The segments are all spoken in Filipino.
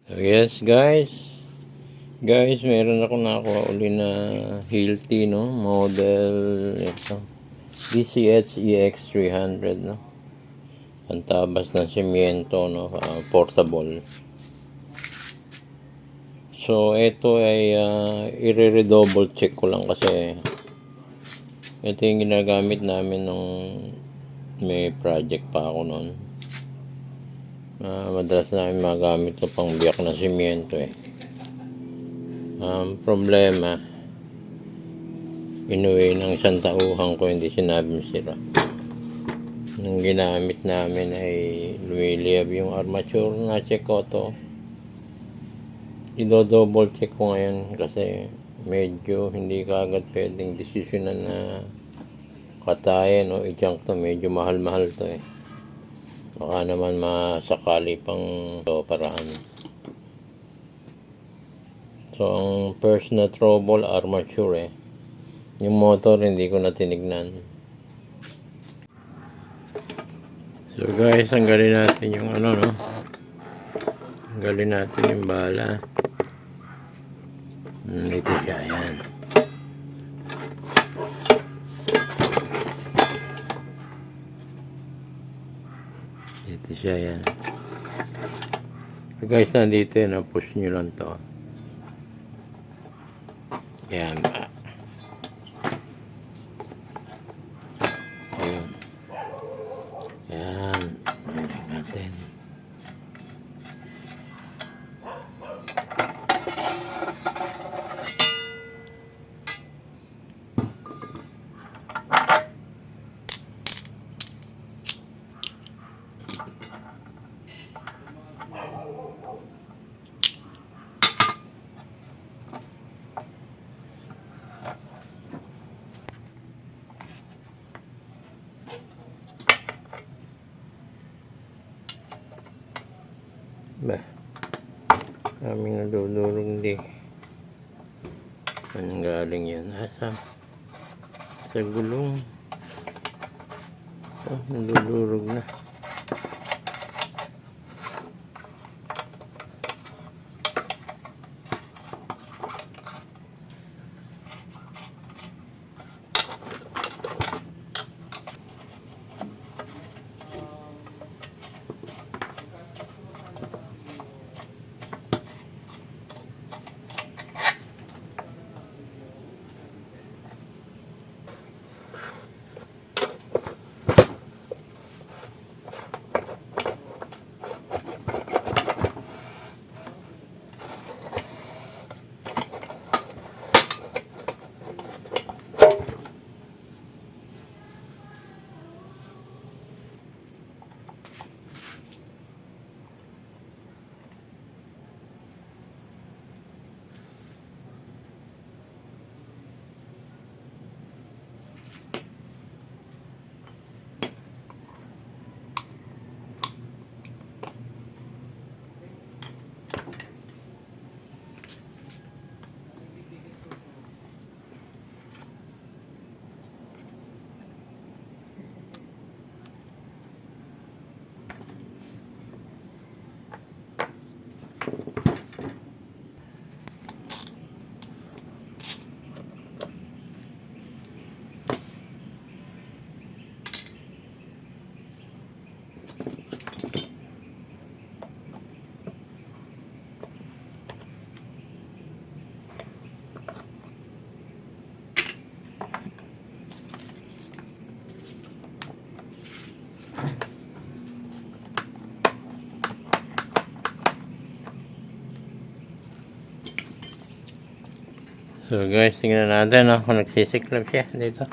So yes guys, meron ako nakuha uli na Hilti, no, model ito DCH EX300, no, pantabas ng semyento, no, portable. So ito ay i-redouble check ko lang kasi ito yung ginagamit namin nung may project pa ako noon. Madalas namin magamit ito pang biyak na semyento problema, inuwi ng isang tauhan ko, hindi sinabing sira. Nung ginamit namin ay lumiliyab yung armature. Na check ko to, i-double check ko ngayon kasi medyo hindi kaagad pwedeng desisyonan na katayin o i-junk to. Medyo mahal to baka naman masakali pang paraan. So ang first na trouble, armature yung motor hindi ko na tinignan. So guys, tanggalin natin yung tanggalin natin yung bala. Dito siya, yan. Dito siya, yan. So guys, nandito push nyo lang to. Yan. Ayun. Yan. Ayan natin. Ba, aming nadudurog di. Anong galing yan? Sa gulong. Nadudurog na. So guys, tingnan natin kung nagsisiklab siya dito.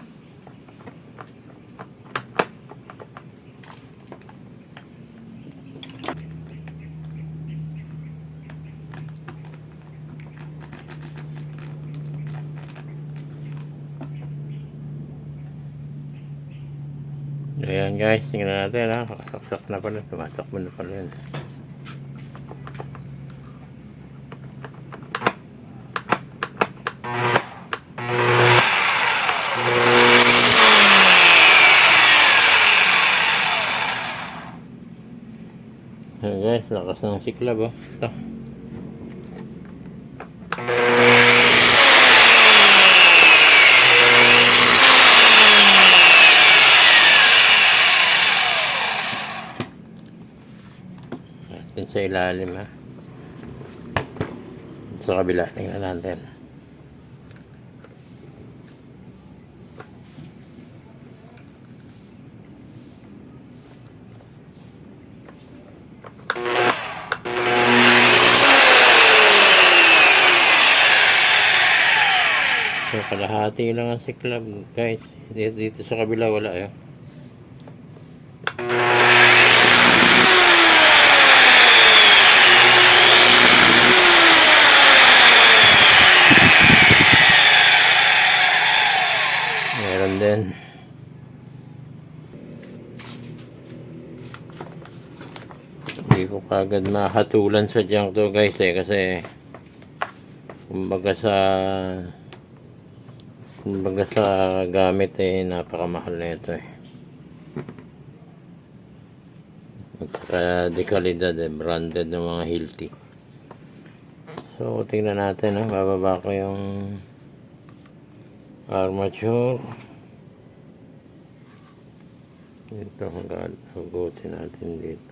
Ayan guys, tingnan natin kakasaksak na pala, sumasok mo na pala yun. Ayan guys, lakas ng siklab ito. Yan sa ilalim ha. Sa kabila, tingnan natin. So, kalahati lang ang siklab, guys. Dito sa kabila, wala eh. Meron din. Hindi ko kagad mahatulan sa junk to, guys eh, kasi kumbaga sa gamit eh, napakamahal na ito eh. At saka de kalidad eh, branded ng mga Hilti. So tingnan natin ha, bababa ko yung armature dito, hugutin natin dito.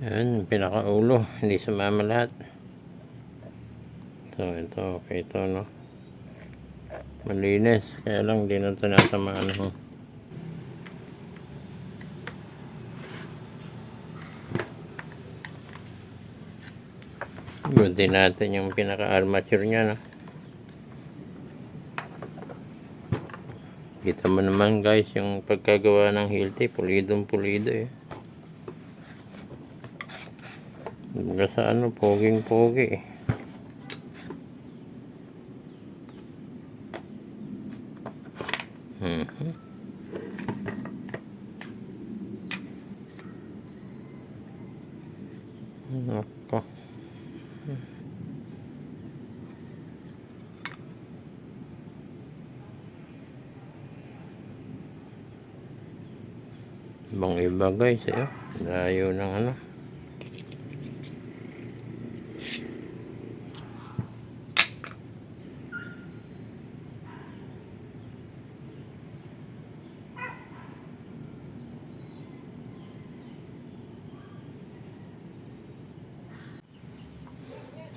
Yan, pinakaulo, hindi sumama lahat. Ito, okay ito, no? Malinis, kaya lang di na ito natamaan, no? Guntin natin yung pinaka-armature nya, no? Kita mo naman, guys, yung pagkagawa ng Hilti, pulidong pulido, eh. Kumbaga sa ano, poging-pogi, eh. Nako. Ibang iba, guys, eh. Layo ng ano.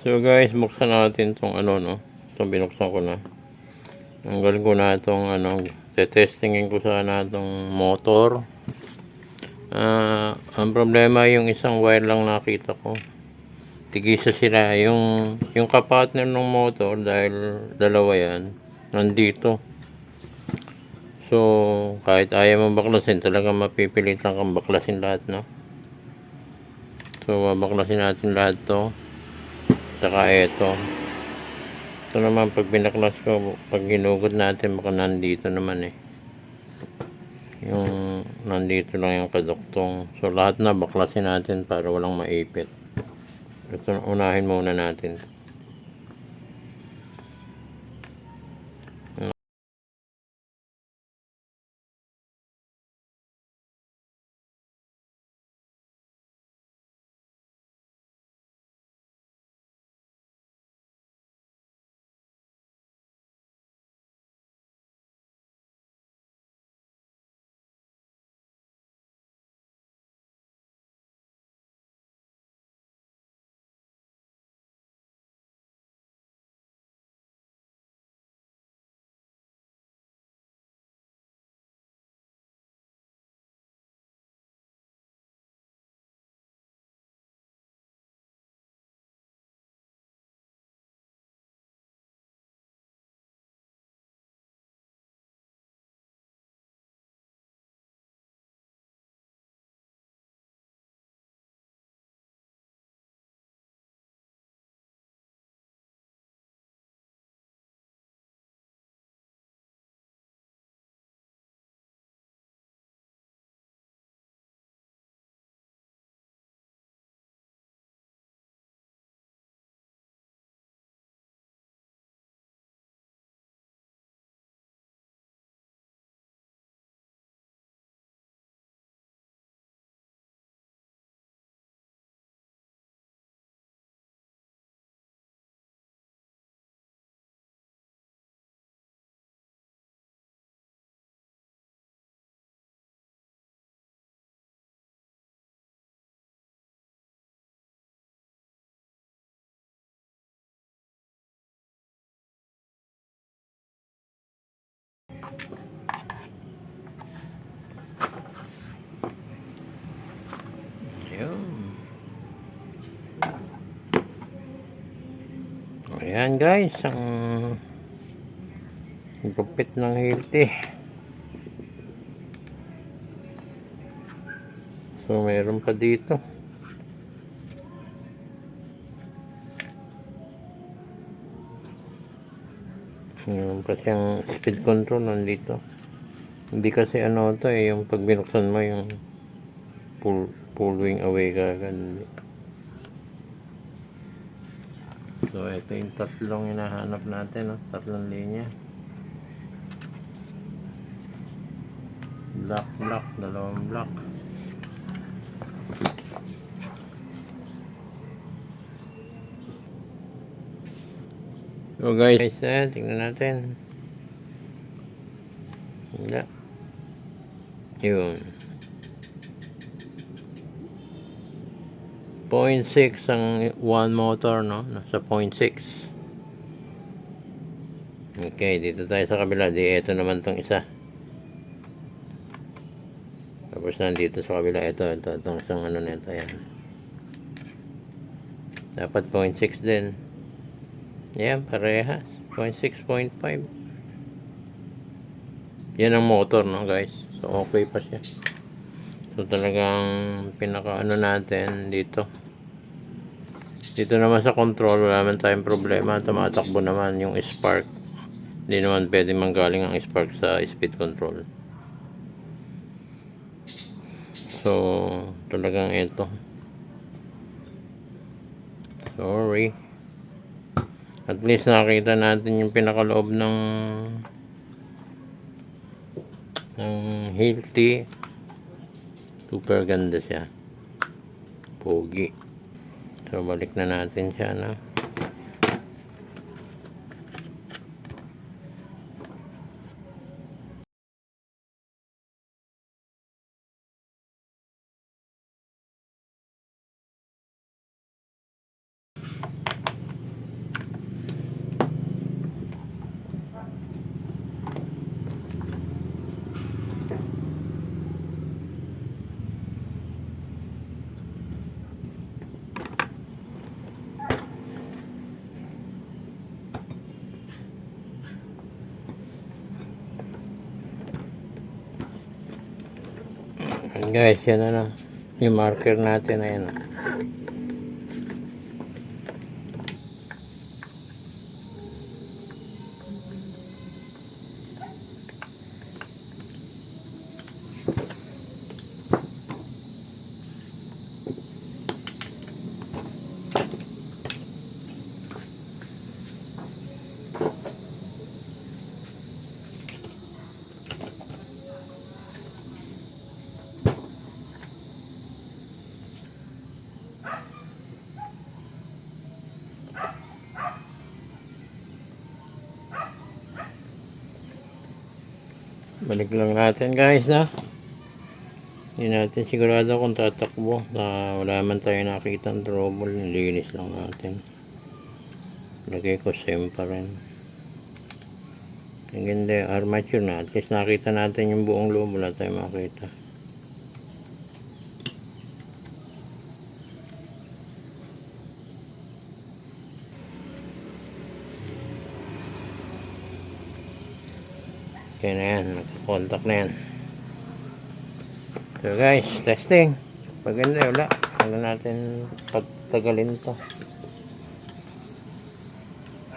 So guys, buksan natin tong ano, no. Itong binuksan ko na. Tanggalin ko na itong ano, testingin ko sana itong motor. Ang problema yung isang wire lang nakita ko. Tigisa sila yung kapartner ng motor, dahil dalawa yan, nandito. So kahit ayaw mong baklasin, talagang mapipilitan kang baklasin lahat, no. So babaklasin natin lahat to. Saka ito naman, pag binaklas ko, pag ginugot natin, baka nandito naman eh, yung nandito lang yung kaduktong. So lahat na baklasin natin para walang maipit. Ito, unahin muna natin. Ayun. Ayan guys, ang gupit ng Hilti. So meron pa dito. Meron pa siyang speed control nandito. Hindi kasi ano to eh, yung pag binuksan mo yung pulling away kagad. So ito yung tatlong hinahanap natin, no? Tatlong linya. Black, dalawang black. So guys, tingnan natin. Wala. Yun. 0.6 ang one motor, no? Nasa 0.6. Okay, dito tayo sa kabila. Ito naman tong isa. Tapos nandito sa kabila, itong isang ano nito, yan. Dapat 0.6 din. Yan, parehas. 0.6, 0.5. Yan ang motor, no guys. So, okay pa siya. So, talagang pinaka ano natin dito. Dito naman sa control, wala naman tayong problema. Tumatakbo naman yung spark. Hindi naman pwede manggaling ang spark sa speed control. So, talagang ito. Sorry. At least nakita natin yung pinakaloob ng Hilti. Super ganda siya. Pogi. So, balik na natin siya, no? Guys, yan na lang. Yung marker natin, ayan. Balik lang natin guys, na hindi natin sigurado kung tatakbo. Wala man tayo nakita ng trouble. Linis lang natin. Lagay ko same pa rin. Ang ganda yung armature na. At least nakita natin yung buong loob. Wala tayo makita. Okay na yan. Nakakontak na yan. So guys, testing. Maganda, wala. Wala natin pagtagalin to.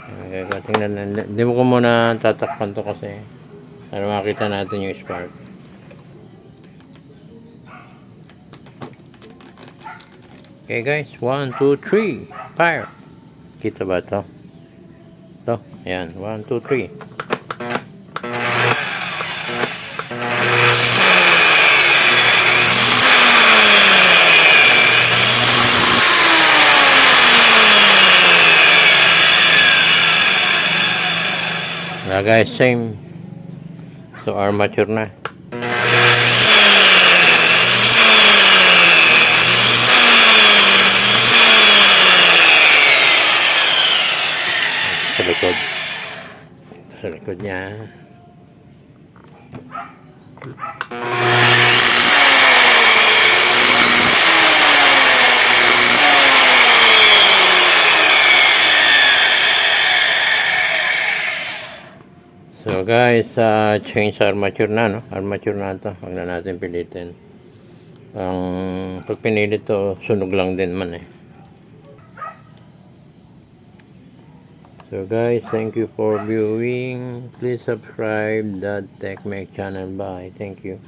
Okay, tingnan. Hindi mo ko muna tatakpan to kasi para makita natin yung spark. Okay guys, 1, 2, 3. Fire. Kita ba to? Ito. Ayan. 1, 2, 3. Wala guys, same. So armature na. Sa likod niya. guys, change armature na, no? Armature na ito. Huwag na natin pilitin. Pag pinilit to, sunog lang din man eh. So guys, thank you for viewing. Please subscribe that TechMech channel. Bye. Thank you.